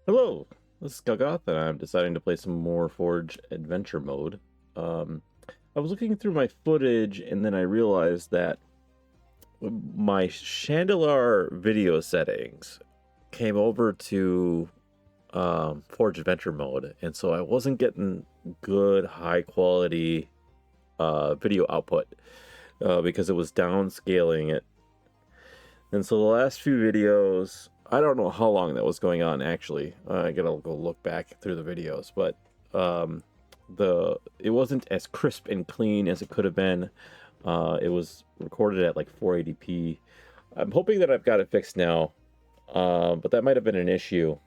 Hello, this is Galgoth, and I'm deciding to play some more Forge Adventure Mode. Um, I was looking through my footage, and then I realized that my Chandelar video settings came over to Forge Adventure Mode, and so I wasn't getting good, high quality video output because it was downscaling it. And so the last few videos, I don't know how long that was going on actually. I gotta go look back through the videos, but um, it wasn't as crisp and clean as it could have been. It was recorded at like 480p. I'm hoping that I've got it fixed now, but that might have been an issue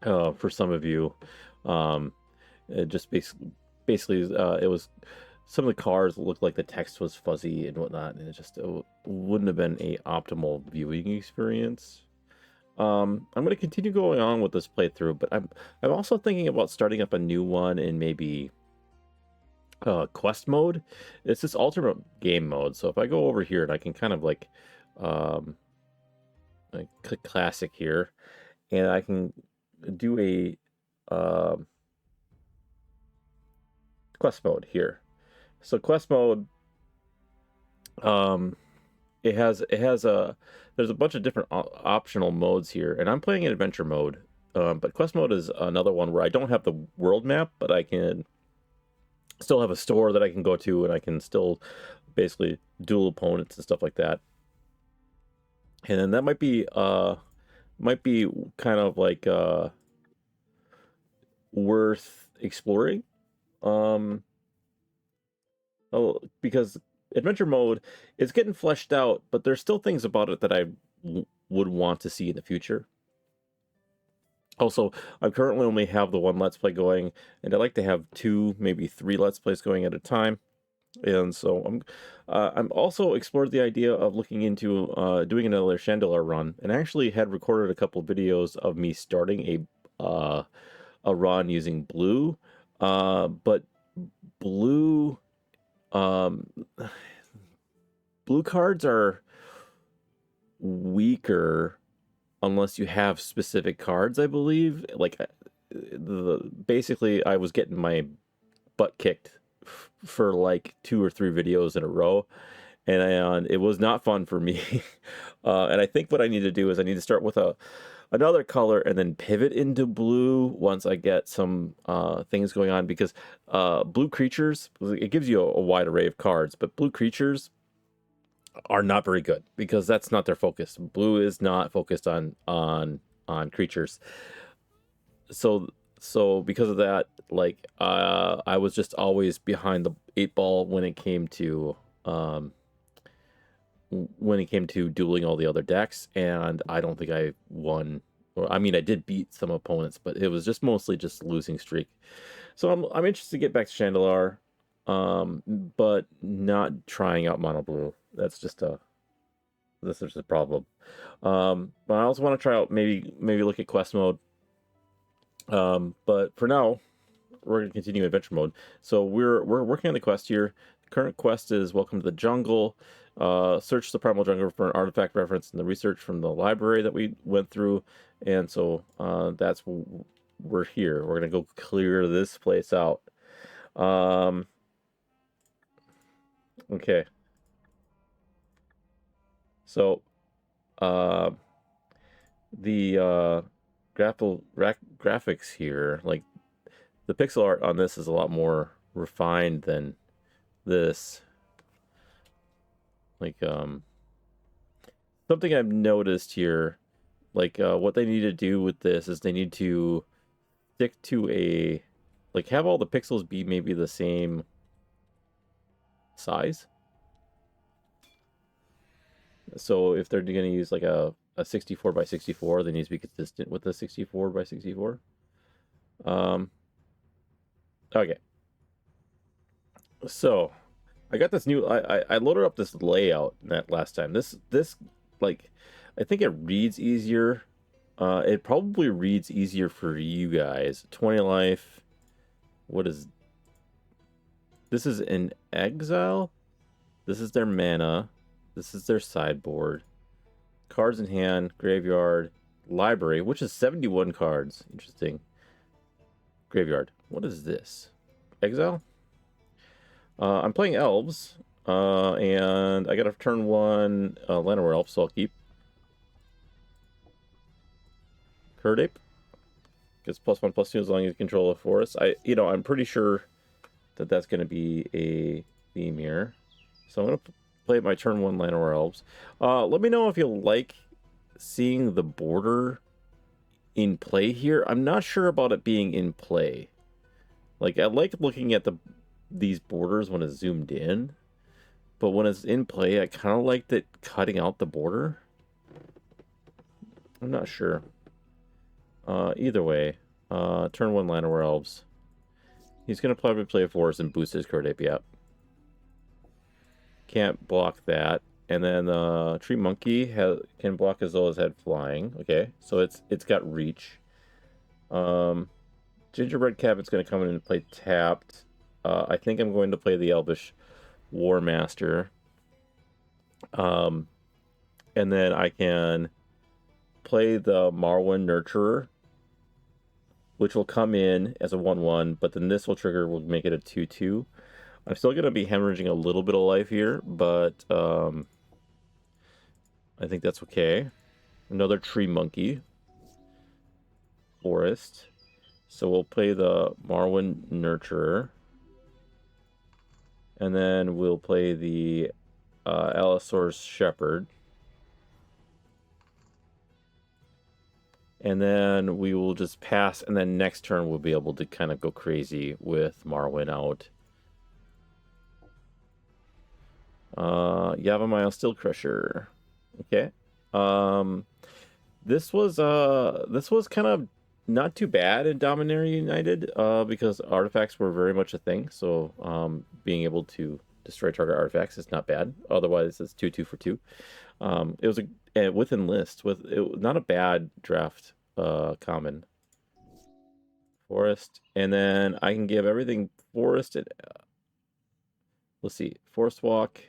for some of you. Um, it just basically it was some of the cars looked like the text was fuzzy and whatnot, and it wouldn't have been a optimal viewing experience. I'm going to continue going on with this playthrough, but I'm also thinking about starting up a new one in maybe quest mode. It's this alternate game mode. So if I go over here and I can kind of um, click classic here, and I can do a quest mode here. So quest mode, um, it has a there's a bunch of different optional modes here, and I'm playing in adventure mode. But quest mode is another one where I don't have the world map, but I can still have a store that I can go to, and I can still basically duel opponents and stuff like that. And then that might be kind of like worth exploring. Um, because adventure mode is getting fleshed out, but there's still things about it that I would want to see in the future. Also, I currently only have the one Let's Play going, and I like to have two, maybe three Let's Plays going at a time. And so I'm also explored the idea of looking into doing another Chandelar run, and I actually had recorded a couple videos of me starting a run using blue, but blue um, blue cards are weaker unless you have specific cards, I believe. Basically, I was getting my butt kicked for like 2 or 3 videos in a row, and it was not fun for me. And I think what I need to do is I need to start with another color and then pivot into blue once I get some things going on, because blue creatures, it gives you a wide array of cards, but blue creatures are not very good because that's not their focus. Blue is not focused on creatures. So because of that, I was just always behind the 8 ball um when it came to dueling all the other decks, and I don't think I won. Or I mean, I did beat some opponents, but it was just mostly just losing streak. So I'm interested to get back to Chandelar, but not trying out mono blue. This is a problem. But I also want to try out maybe look at quest mode. But for now, we're gonna continue adventure mode. So we're working on the quest here. The current quest is Welcome to the Jungle. Search the primal jungle for an artifact reference in the research from the library that we went through, and so we're here. We're gonna go clear this place out. Um, okay. So uh, the graphics here, like the pixel art on this is a lot more refined than this. Like something I've noticed here, what they need to do with this is they need to stick to have all the pixels be maybe the same size. So if they're going to use like a 64 by 64, they need to be consistent with the 64 by 64. Okay. So I got this new. I loaded up this layout that last time. This like I think it reads easier. It probably reads easier for you guys. 20 life. What is this? Is an exile. This is their mana. This is their sideboard. Cards in hand, graveyard, Library, which is 71 cards. Interesting. Graveyard. What is this? Exile? I'm playing Elves, and I got a turn 1 Llanowar Elf, so I'll keep. Curdape. Gets +1/+2 as long as you control a forest. I'm pretty sure that that's going to be a theme here. So I'm going to play my turn 1 Llanowar Elves. Let me know if you like seeing the border in play here. I'm not sure about it being in play. Like, I like looking at these borders when it's zoomed in, but when it's in play, I kind of like that cutting out the border. I'm not sure. Either way, turn 1 Llanowar Elves. He's going to probably play a forest and boost his Curdape, yep. Can't block that. And then Tree Monkey can block as well as had flying. Okay, so it's got reach. Gingerbread Cabin's going to come in and play tapped. I think I'm going to play the Elvish War Master. And then I can play the Marwyn Nurturer, which will come in as a 1/1, but then this will make it a 2/2. I'm still going to be hemorrhaging a little bit of life here, but I think that's okay. Another Tree Monkey. Forest. So we'll play the Marwyn Nurturer. And then we'll play the Allosaurus Shepherd. And then we will just pass, and then next turn we'll be able to kind of go crazy with Marwyn out. Yavimaya Steel Crusher. Okay. This was kind of not too bad in Dominaria United, because artifacts were very much a thing. So being able to destroy target artifacts is not bad. Otherwise, it's 2/2 for 2. It was with enlist not a bad draft. Common forest, and then I can give everything forest and let's see, forest walk,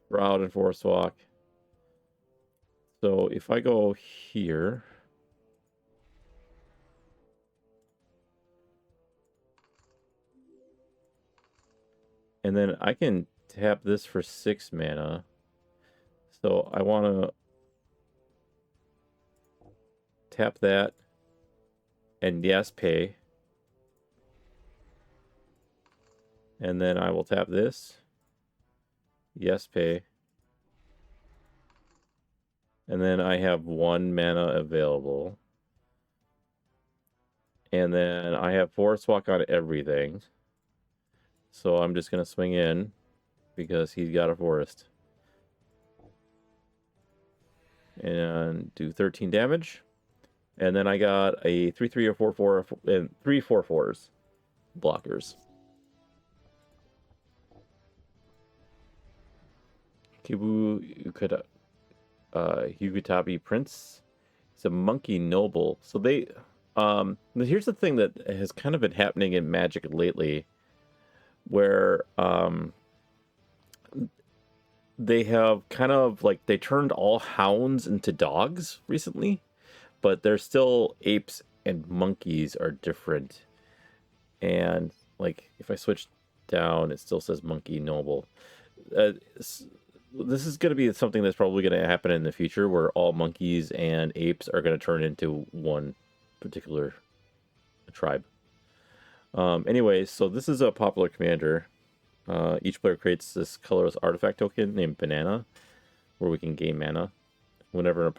route, and forest walk. So if I go here, and then I can tap this for 6 mana. So I want to tap that and yes, pay. And then I will tap this. Yes, pay. And then I have 1 mana available. And then I have forest walk on everything. So I'm just going to swing in because he's got a forest. And do 13 damage. And then I got a 3/3 or 4/4 and 3 4/4s blockers. Kibu Hugutabi Prince. He's a monkey noble. So here's the thing that has kind of been happening in Magic lately, where they have kind of like they turned all hounds into dogs recently. But they're still apes and monkeys are different. And like if I switch down, it still says monkey noble. This is going to be something that's probably going to happen in the future, where all monkeys and apes are going to turn into one particular tribe. Anyways, so this is a popular commander. Each player creates this colorless artifact token named Banana, where we can gain mana. Whenever an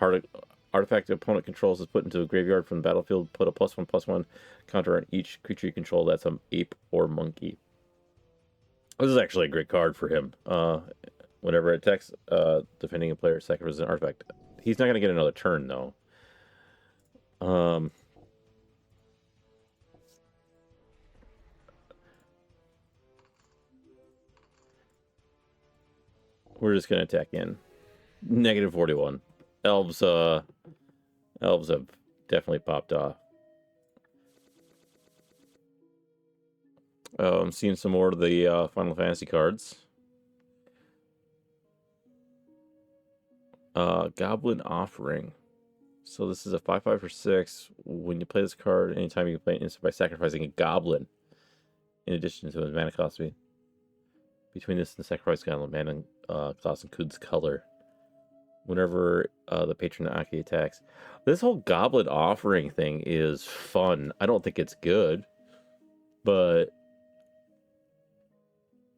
artifact the opponent controls is put into a graveyard from the battlefield, put a +1/+1 counter on each creature you control that's an ape or monkey. This is actually a great card for him. Whenever it attacks defending a player's second as an artifact. He's not going to get another turn, though. We're just going to attack in. -41. Elves have definitely popped off. I'm seeing some more of the Final Fantasy cards. Goblin Offering. So this is a 5/5 for 6. When you play this card, anytime you can play an instant by sacrificing a goblin, in addition to his mana cost. Between this and the sacrifice goblin, mana cost includes color. Whenever the patron Aki attacks. This whole goblet offering thing is fun. I don't think it's good, but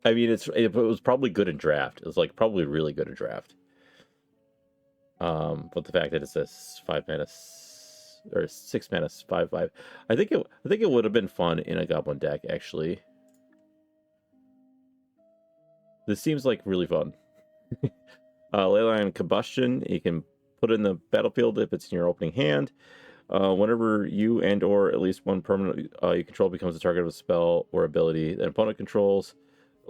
I mean, it was probably good in draft. It was like probably really good in draft. But the fact that it says 5 mana or 6 mana 5/5, I think it would have been fun in a goblin deck actually. This seems like really fun. Leyline Combustion, you can put it in the battlefield if it's in your opening hand. Whenever you and or at least one permanent you control becomes the target of a spell or ability that an opponent controls,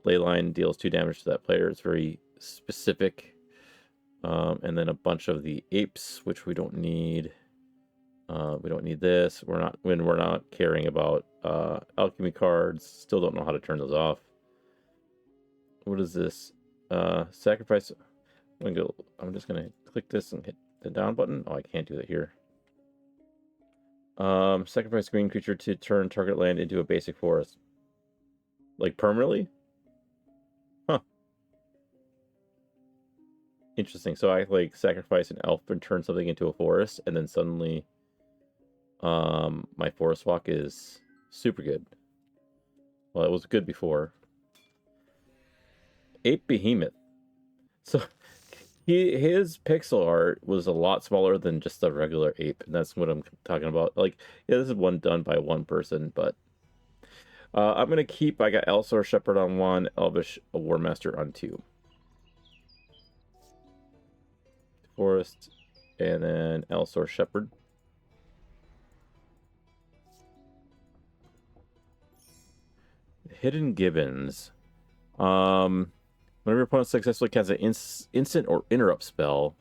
Leyline deals 2 damage to that player. It's very specific. And then a bunch of the apes, which we don't need. We don't need this. We're not caring about alchemy cards. Still don't know how to turn those off. What is this? Sacrifice. I'm just gonna click this and hit the down button. Oh, I can't do that here. Sacrifice green creature to turn target land into a basic forest. Like permanently? Huh. Interesting. So I like sacrifice an elf and turn something into a forest, and then suddenly my forest walk is super good. Well, it was good before. Ape Behemoth. So his pixel art was a lot smaller than just a regular ape, and that's what I'm talking about. Like, yeah, this is one done by one person, but I'm gonna keep. I got Elsaur Shepherd on 1, Elvish War Master on 2, Forest, and then Elsaur Shepherd. Hidden Gibbons. Whenever your opponent successfully casts an instant or interrupt spell,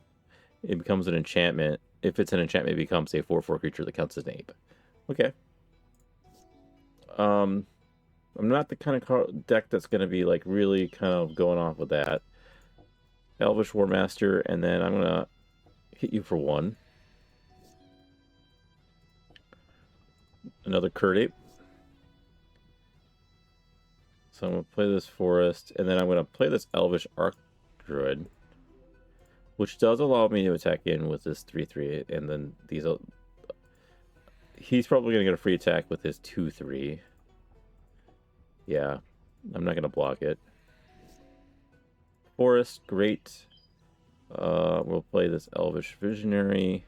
it becomes an enchantment. If it's an enchantment, it becomes a 4/4 creature that counts as an ape. Okay. I'm not the kind of deck that's going to be like really kind of going off with that. Elvish War Master, and then I'm going to hit you for 1. Another Kurt Ape. So I'm going to play this Forest, and then I'm going to play this Elvish Arc Druid, which does allow me to attack in with this 3/3, and then these. He's probably going to get a free attack with his 2/3. Yeah, I'm not going to block it. Forest, great. We'll play this Elvish Visionary.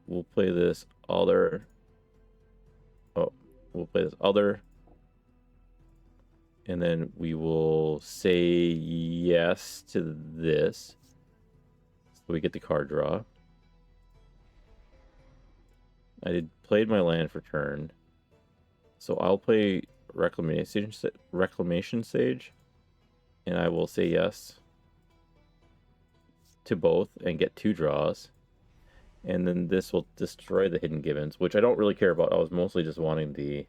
We'll play this other. Oh, we'll play this other. And then we will say yes to this. So we get the card draw. I played my land for turn. So I'll play Reclamation Sage. And I will say yes to both and get 2 draws. And then this will destroy the Hidden Gibbons, which I don't really care about. I was mostly just wanting the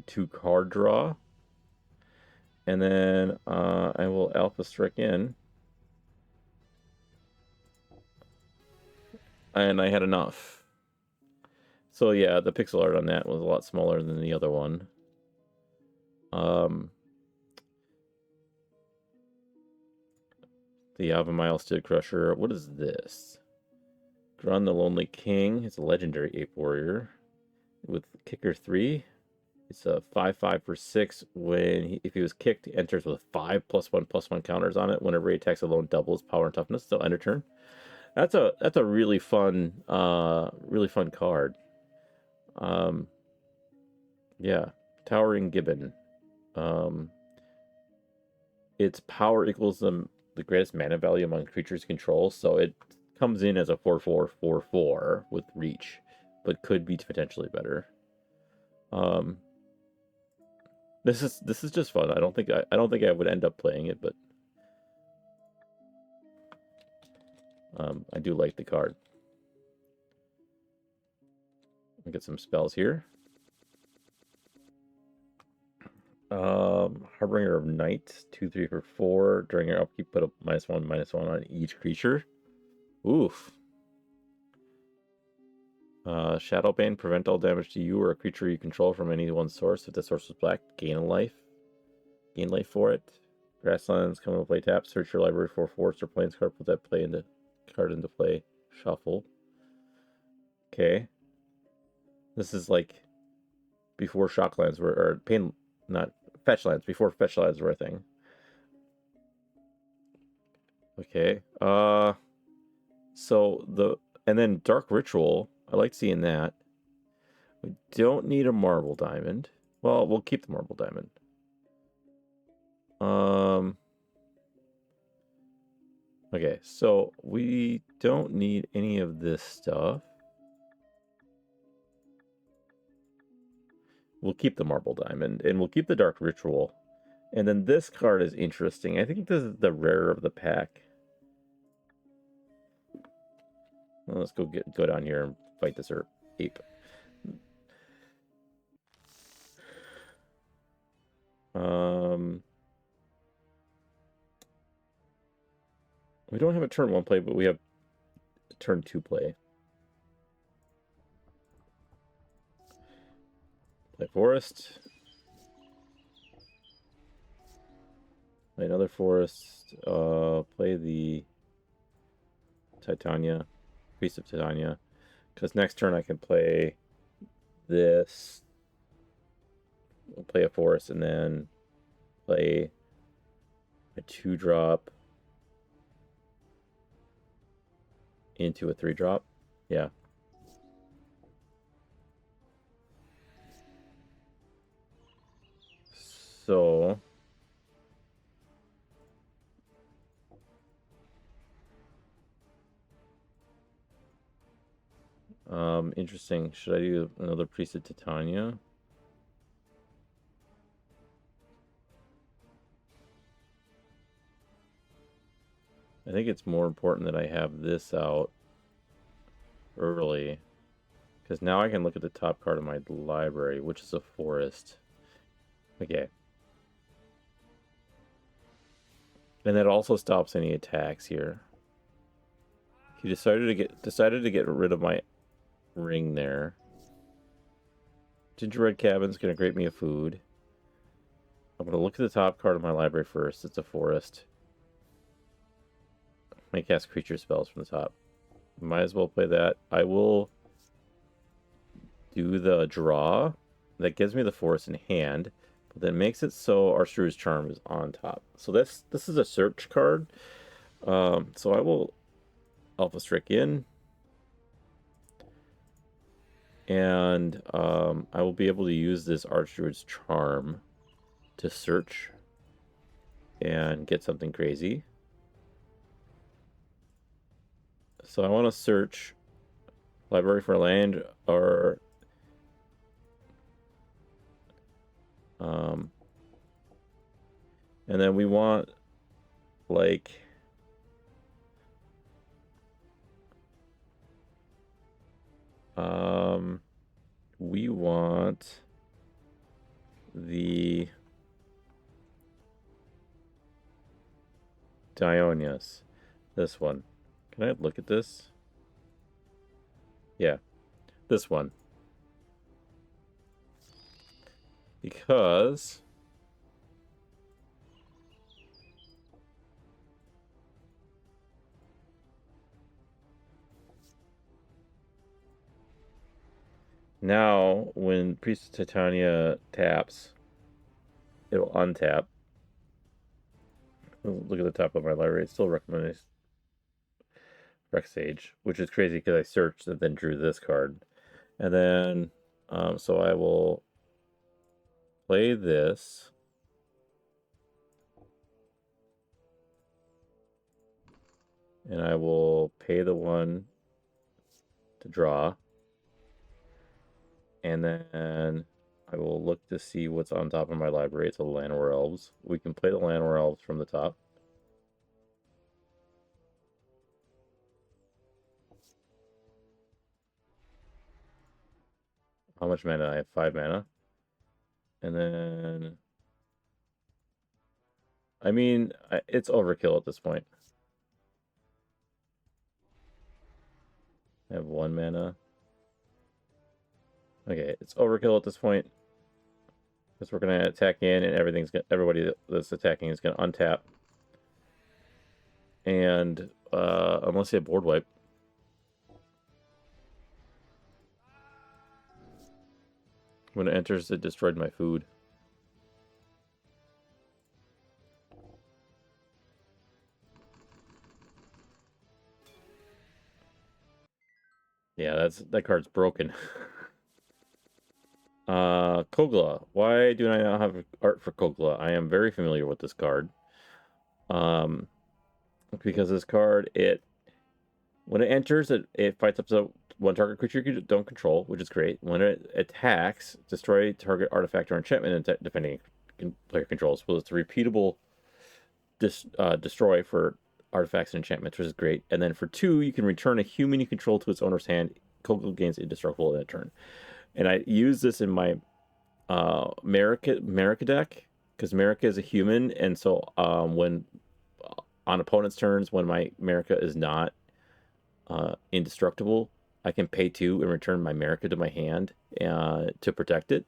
2 card draw. And then I will Alpha Strike in. And I had enough. So yeah, the pixel art on that was a lot smaller than the other one. The Avamile Steel Crusher. What is this? Grun the Lonely King. It's a legendary ape warrior with kicker 3. It's a 5/5 for 6. If he was kicked, he enters with 5+1/+1 counters on it. Whenever he attacks alone, doubles power and toughness. Still end of turn. That's a really fun card. Yeah, Towering Gibbon. Its power equals the greatest mana value among creatures control, so it comes in as a 4/4/4/4 with reach, but could be potentially better. This is just fun. I don't think I would end up playing it, but I do like the card. I'll get some spells here. Harbinger of Night, 2/3 for 4. During your upkeep, put a -1/-1 on each creature. Oof. Shadowbane, prevent all damage to you or a creature you control from any one source. If the source was black, gain a life. Gain life for it. Grasslands, come into play tap. Search your library for forest or plains card. Put that card into play. Shuffle. Okay. This is like before Shocklands were, or pain, not Fetchlands, before Fetchlands were a thing. Okay. And then Dark Ritual. I like seeing that. We don't need a Marble Diamond. Well, we'll keep the Marble Diamond. Okay, so we don't need any of this stuff. We'll keep the Marble Diamond, and we'll keep the Dark Ritual. And then this card is interesting. I think this is the rare of the pack. Well, let's go down here and fight this ape. We don't have a turn 1 play, but we have a turn 2 play. Play forest. Play another forest. Play the Titania. Priest of Titania. Because next turn I can play this. We'll play a forest and then play a 2-drop into a 3-drop. Yeah. So interesting. Should I do another Priest of Titania? I think it's more important that I have this out early, because now I can look at the top card of my library, which is a forest. Okay. And that also stops any attacks here. He decided to get rid of my ring there. Gingerbread Cabin's gonna grate me a food. I'm gonna look at the top card of my library first. It's a forest. I cast creature spells from the top. Might as well play that. I will do the draw. That gives me the forest in hand, but then makes it so Archdruid's Charm is on top. So this is a search card. So I will Alpha Strike in. And I will be able to use this Archdruid's Charm to search and get something crazy. So I want to search library for land or and then we want like we want the Dionysus. This one. Can I look at this? Yeah, this one. Because now when Priest of Titania taps, it'll untap. Look at the top of my library. It still recommends Rex Sage, which is crazy because I searched and then drew this card. And then, so I will play this. And I will pay the 1 to draw. And then I will look to see what's on top of my library. It's a Llanowar Elves. We can play the Llanowar Elves from the top. How much mana? I have 5 mana. And then, I mean, it's overkill at this point. I have 1 mana. Okay, it's overkill at this point. Because we're gonna attack in, and everybody that's attacking is gonna untap. And unless you have board wipe. When it enters, it destroyed my food. Yeah, that card's broken. Kogla. Why do I not have art for Kogla? I am very familiar with this card. Because this card, when it enters, it fights up to 1 target creature you don't control, which is great. When it attacks, destroy target artifact or enchantment and defending player controls. Well, it's a repeatable destroy for artifacts and enchantments, which is great. And then for 2, you can return a human you control to its owner's hand. Kogla gains indestructible in a turn. And I use this in my Marika deck, because Marika is a human, and so when on opponent's turns, when my Marika is not indestructible, I can pay 2 and return my Marika to my hand to protect it.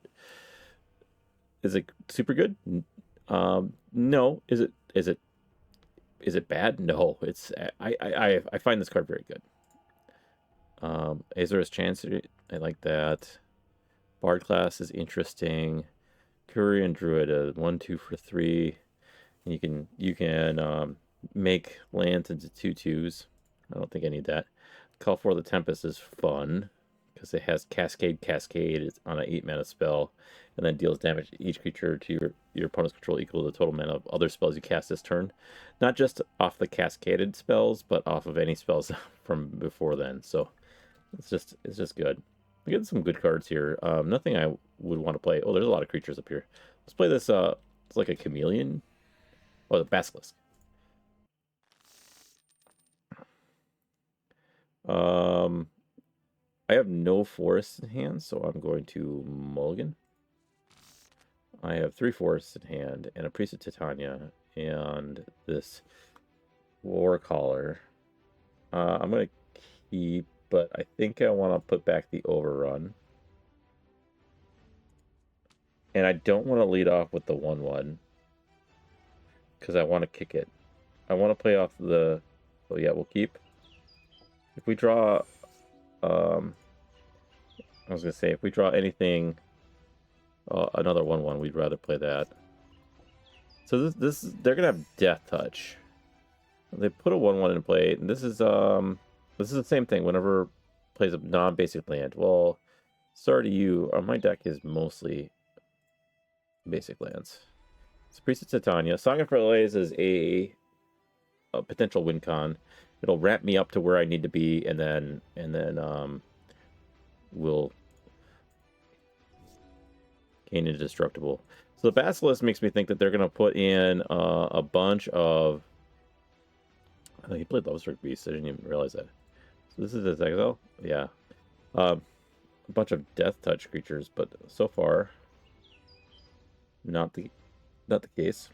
Is it super good? No. Is it bad? No. It's I find this card very good. Azor's Chancery, I like that. Bard class is interesting. Courier and Druid, 1/2 for 3. You can make lands into 2/2s. I don't think I need that. Call for the Tempest is fun because it has Cascade. It's on an 8 mana spell, and then deals damage to each creature to your opponent's control equal to the total mana of other spells you cast this turn. Not just off the cascaded spells, but off of any spells from before then. So it's just good. We get some good cards here. Nothing I would want to play. Oh, there's a lot of creatures up here. Let's play this. It's like a chameleon. Oh, the basilisk. I have no forests in hand, so I'm going to mulligan. I have 3 forests in hand and a Priest of Titania and this War Caller. I'm going to keep, but I think I want to put back the Overrun. And I don't want to lead off with the 1/1 because I want to kick it. I want to play off the... Oh yeah, we'll keep. If we draw... I was going to say, if we draw anything... another 1/1, we'd rather play that. So they're going to have Death Touch. They put a 1/1 in play, and this is the same thing. Whenever plays a non-basic land, well, sorry to you, my deck is mostly basic lands. It's Priest of Titania. Song of Relays is a potential win con. It'll ramp me up to where I need to be, and then we'll gain indestructible. So the Basilisk makes me think that they're going to put in a bunch of... Oh, he played Love Struck Beast. I didn't even realize that. So this is his exile? Yeah. A bunch of Death Touch creatures, but so far, not the case.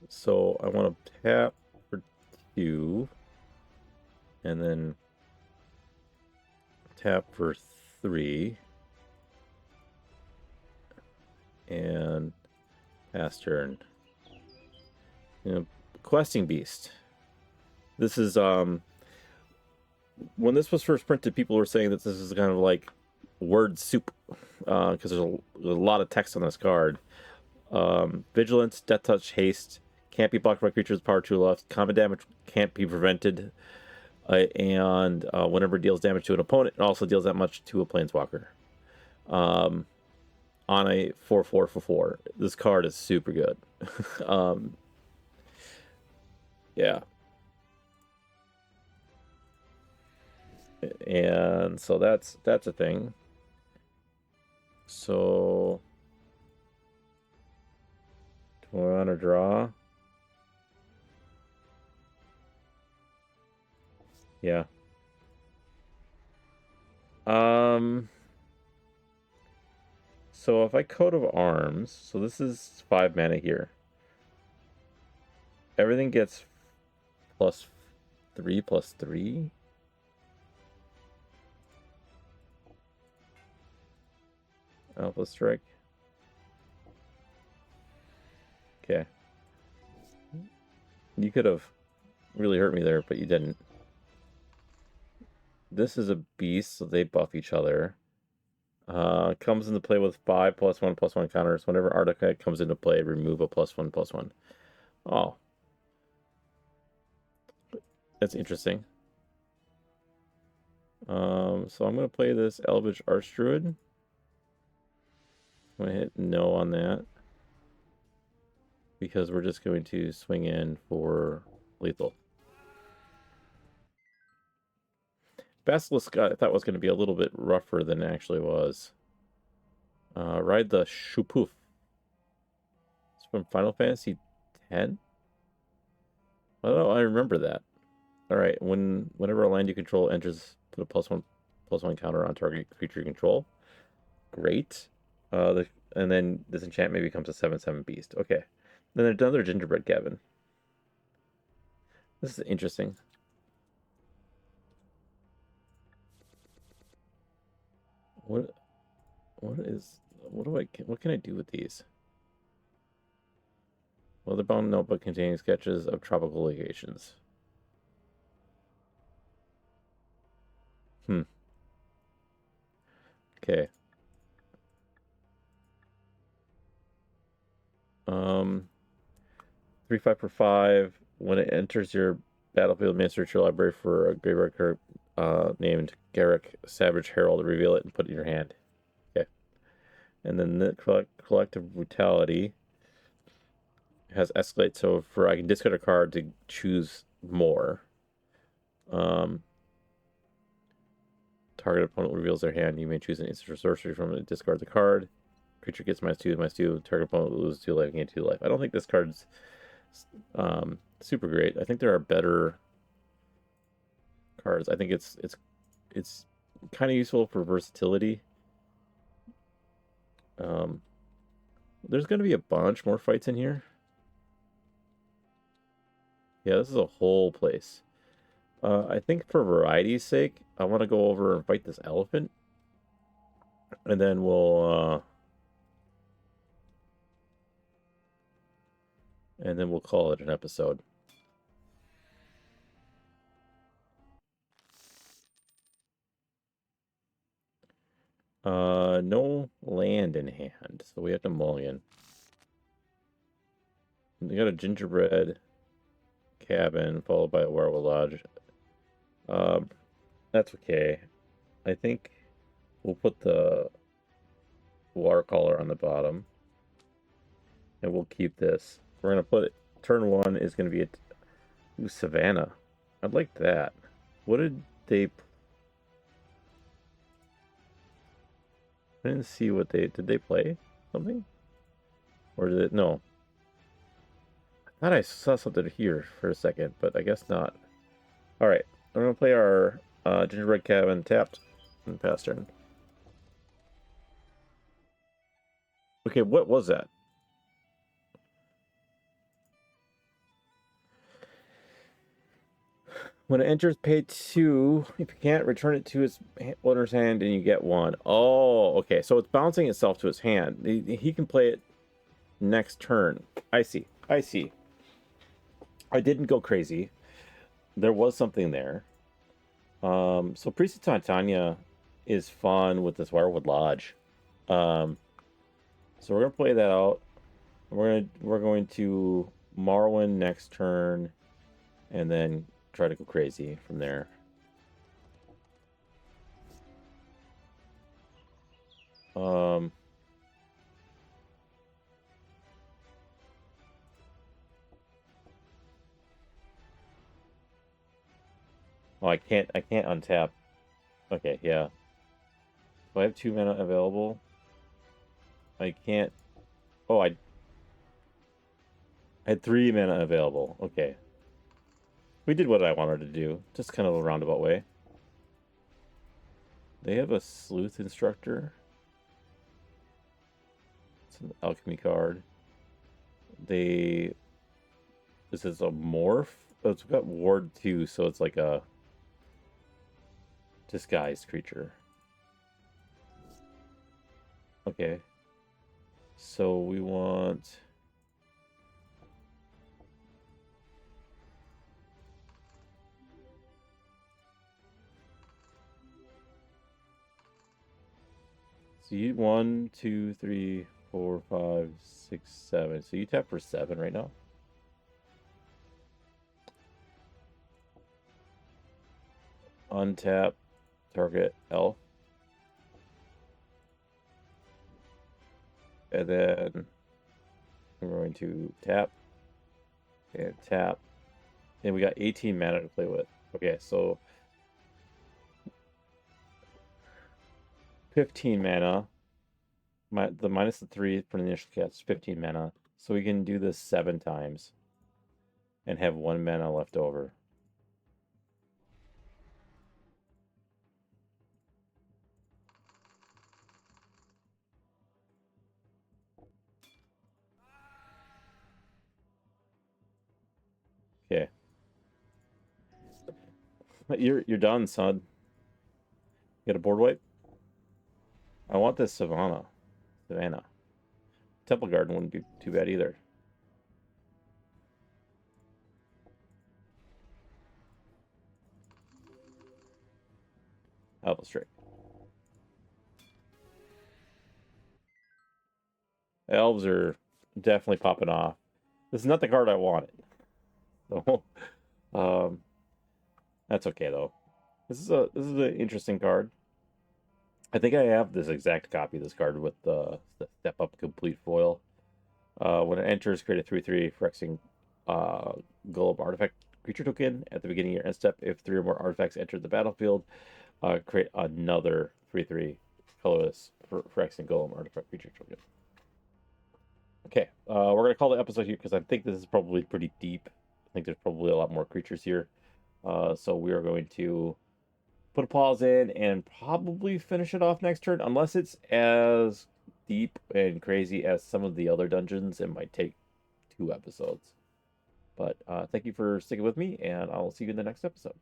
So I want to tap for 2, and then tap for 3, and pass turn. Questing Beast. This is when this was first printed, people were saying that this is kind of like word soup because there's a lot of text on this card. Vigilance, Death Touch, Haste can't be blocked by creatures with power 2 left. Combat damage can't be prevented, and whenever it deals damage to an opponent, it also deals that much to a planeswalker. On a 4/4 for 4, this card is super good. Yeah. And so that's a thing. So do I want to draw? Yeah. So if I Coat of Arms, so this is 5 mana here. Everything gets +3/+3. Alpha Strike. Okay. You could have really hurt me there, but you didn't. This is a beast, so they buff each other. Comes into play with 5+1/+1 counters. Whenever artifact comes into play, remove a +1/+1. Oh. That's interesting. So I'm going to play this Elvish Archdruid. I'm going to hit no on that. Because we're just going to swing in for lethal. Basilisk I thought was going to be a little bit rougher than it actually was. Ride the Shupoof. It's from Final Fantasy X? Oh, I remember that. Alright, whenever a land you control enters, put a +1/+1 counter on target creature you control. Great. And then this enchantment becomes a 7/7 beast. Okay. Then there's another gingerbread cabin. This is interesting. What can I do with these? Weatherbound notebook containing sketches of tropical locations. Okay. 3/5 for 5. When it enters your battlefield, master your library for a graveyard card named Garrick Savage Herald. Reveal it and put it in your hand. Okay. And then the collective brutality has escalate, so I can discard a card to choose more. Target opponent reveals their hand. You may choose an instant or sorcery from it. Discard the card. Creature gets -2/2. Target opponent loses 2 life and gain 2 life. I don't think this card's super great. I think there are better cards. I think it's kind of useful for versatility. There's going to be a bunch more fights in here. Yeah, this is a whole place. I think for variety's sake, I want to go over and fight this elephant. And then we'll call it an episode. No land in hand, so we have to mulligan. We got a gingerbread cabin followed by a werewolf lodge. That's okay. I think we'll put the water collar on the bottom, and we'll keep this. We're gonna put it. Turn 1 is gonna be a Savannah. I'd like that. What did they? I didn't see what did they play something, or did it? No. I thought I saw something here for a second, but I guess not. All right, I'm gonna play our gingerbread cabin tapped and pass turn. Okay, what was that? When it enters, pay 2. If you can't, return it to its owner's hand and you get 1. Oh, okay. So it's bouncing itself to his hand. He can play it next turn. I see. I see. I didn't go crazy. There was something there. So Priest of Titania is fun with this Wirewood Lodge. So we're gonna play that out. We're going to Marwin next turn, and then try to go crazy from there. Well, I can't untap. Okay, yeah. So I have 2 mana available. I can't. Oh, I had 3 mana available. Okay. We did what I wanted to do. Just kind of a roundabout way. They have a sleuth instructor. It's an alchemy card. This is a morph. Oh, it's got ward 2, so it's like a disguised creature. Okay. So we want... So you 1, 2, 3, 4, 5, 6, 7. So you tap for 7 right now. Untap, target elf. And then we're going to tap and tap. And we got 18 mana to play with. Okay, so 15 mana. The minus the 3 for the initial cast, 15 mana. So we can do this 7 times and have 1 mana left over. Okay. You're done, son. You got a board wipe? I want this Savannah. Temple Garden wouldn't be too bad either. Alpha Strike. Elves are definitely popping off. This is not the card I wanted. So, that's okay though. This is an interesting card. I think I have this exact copy of this card with the Step Up Complete foil. When it enters, create a 3/3 Phyrexian Golem artifact creature token at the beginning of your end step. If 3 or more artifacts enter the battlefield, create another 3/3 colorless Phyrexian Golem artifact creature token. Okay, we're going to call the episode here because I think this is probably pretty deep. I think there's probably a lot more creatures here. So we are going to put a pause in and probably finish it off next turn, unless it's as deep and crazy as some of the other dungeons. It might take 2 episodes. But thank you for sticking with me, and I'll see you in the next episode.